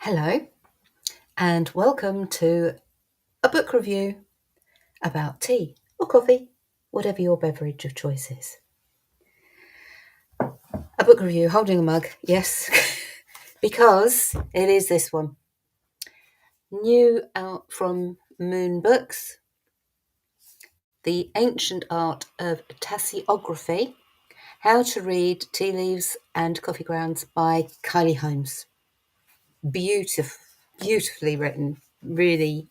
Hello, and welcome to a book review about tea or coffee, whatever your beverage of choice is. A book review holding a mug, yes, because it is this one. New out from Moon Books, The Ancient Art of Tasseography, How to Read Tea Leaves and Coffee Grounds by Kylie Holmes. Beautifully written, really,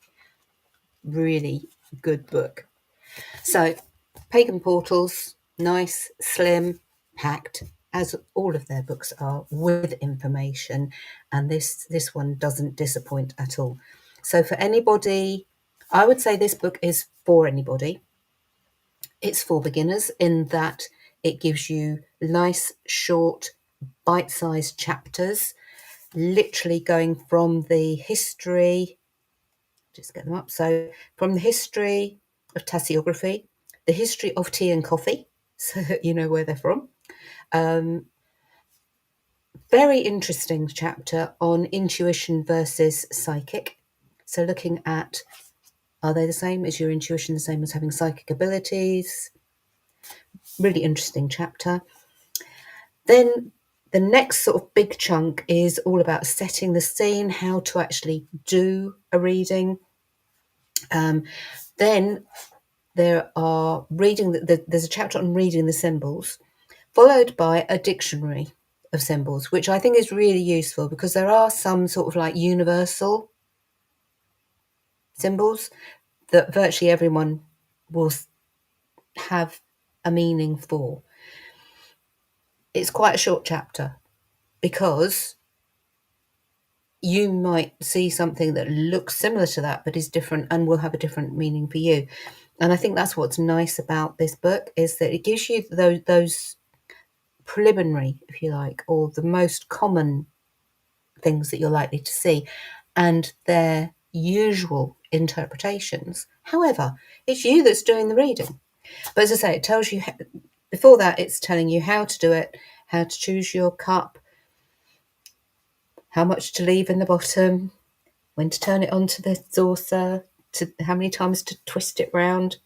really good book. So, Pagan Portals, nice, slim, packed, as all of their books are, with information, and this one doesn't disappoint at all. So for anybody, I would say this book is for anybody. It's for beginners in that it gives you nice, short, bite-sized chapters, literally going from the history, just get them up. So from the history of tasseography, the history of tea and coffee, so that you know where they're from. Very interesting chapter on intuition versus psychic. So looking at, are they the same? Is your intuition the same as having psychic abilities? Really interesting chapter. Then the next sort of big chunk is all about setting the scene, how to actually do a reading. Then there are there's a chapter on reading the symbols, followed by a dictionary of symbols, which I think is really useful because there are some sort of like universal symbols that virtually everyone will have a meaning for. It's quite a short chapter because you might see something that looks similar to that but is different and will have a different meaning for you. And I think that's what's nice about this book, is that it gives you those preliminary, if you like, or the most common things that you're likely to see and their usual interpretations. However, it's you that's doing the reading. But as I say, it tells you, before that, it's telling you how to do it, how to choose your cup, how much to leave in the bottom, when to turn it onto the saucer, to how many times to twist it round,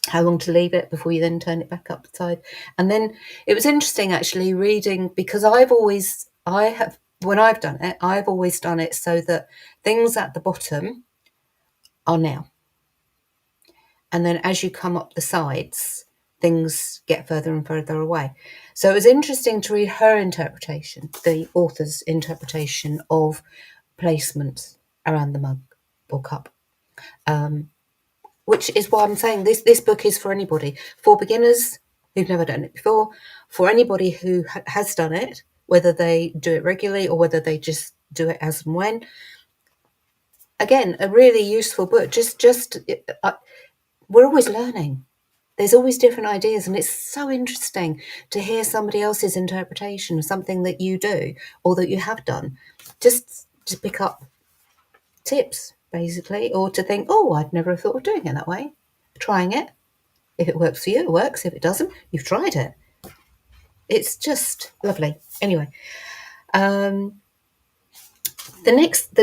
how long to leave it before you then turn it back upside. And then it was interesting actually reading, because when I've done it, I've always done it so that things at the bottom are now. And then as you come up the sides, things get further and further away. So it was interesting to read her interpretation, the author's interpretation of placement around the mug or cup. Which is why I'm saying this book is for anybody, for beginners who've never done it before, for anybody who has done it, whether they do it regularly or whether they just do it as and when. Again, a really useful book. We're always learning. There's always different ideas, and it's so interesting to hear somebody else's interpretation of something that you do or that you have done. Just to pick up tips, basically, or to think, oh, I'd never have thought of doing it that way. Trying it. If it works for you, it works. If it doesn't, you've tried it. It's just lovely. Anyway, the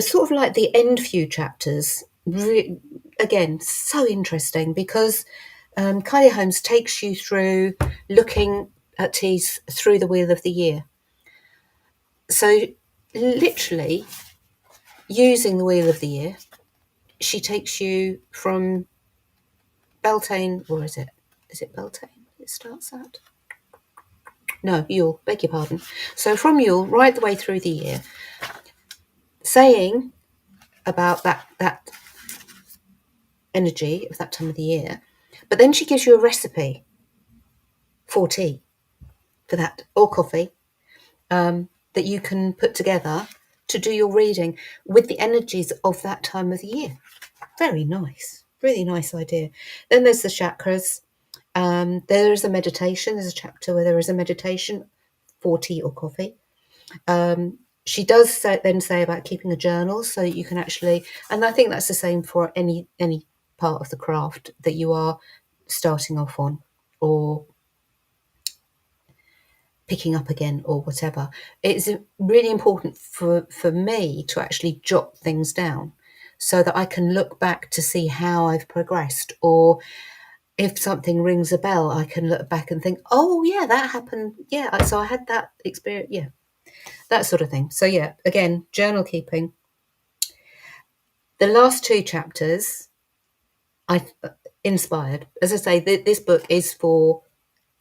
sort of like the end few chapters, again, so interesting because Kylie Holmes takes you through looking at teas through the wheel of the year. So literally using the wheel of the year, she takes you from Beltane, or is it Beltane it starts at? No, Yule, beg your pardon. So from Yule right the way through the year, saying about that energy of that time of the year, but then she gives you a recipe for tea, for that, or coffee, that you can put together to do your reading with the energies of that time of the year. Very nice, really nice idea. Then there's the chakras. There is a meditation. There's a chapter where there is a meditation for tea or coffee. She does then say about keeping a journal so that you can actually, and I think that's the same for any part of the craft that you are starting off on, or picking up again or whatever. It's really important for me to actually jot things down so that I can look back to see how I've progressed, or if something rings a bell, I can look back and think, oh yeah, that happened. Yeah, so I had that experience. Yeah, that sort of thing. So yeah, again, journal keeping. The last two chapters, I inspired. As I say, this book is for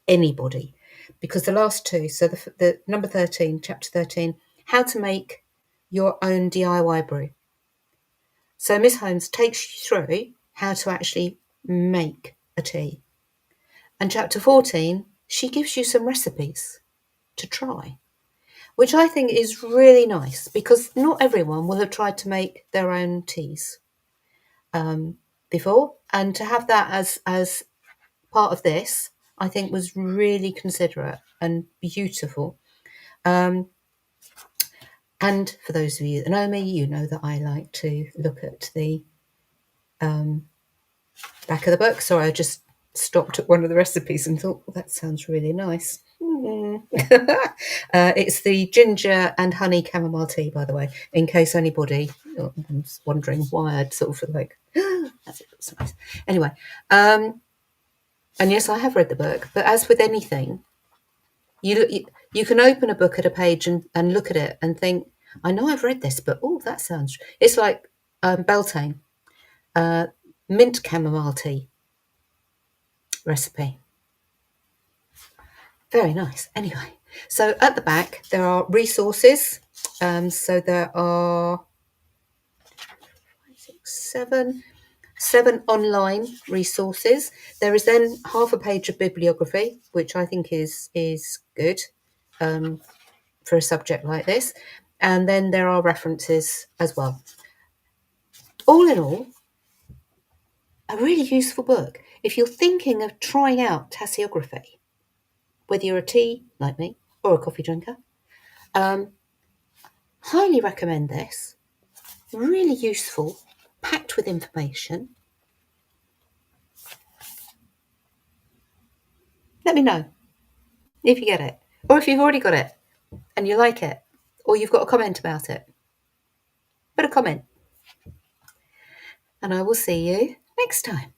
anybody, because the last two, so the number 13, chapter 13, how to make your own DIY brew. So Miss Holmes takes you through how to actually make a tea. And chapter 14, she gives you some recipes to try, which I think is really nice, because not everyone will have tried to make their own teas before. And to have that as part of this, I think was really considerate and beautiful. And for those of you that know me, you know that I like to look at the back of the book. So I just stopped at one of the recipes and thought, well, that sounds really nice. It's the ginger and honey chamomile tea, by the way, in case anybody was wondering why I'd sort of like, that's nice. Anyway, and yes, I have read the book, but as with anything, you can open a book at a page and look at it and think, I know I've read this, but oh, that sounds. It's like Beltane, mint chamomile tea recipe. Very nice. Anyway, so at the back there are resources. So there are seven online resources. There is then half a page of bibliography, which I think is good for a subject like this. And then there are references as well. All in all, a really useful book if you're thinking of trying out tasseography, whether you're a tea like me or a coffee drinker. Highly recommend this. Really useful, packed with information. Let me know if you get it, or if you've already got it and you like it, or you've got a comment about it. Put a comment, and I will see you next time.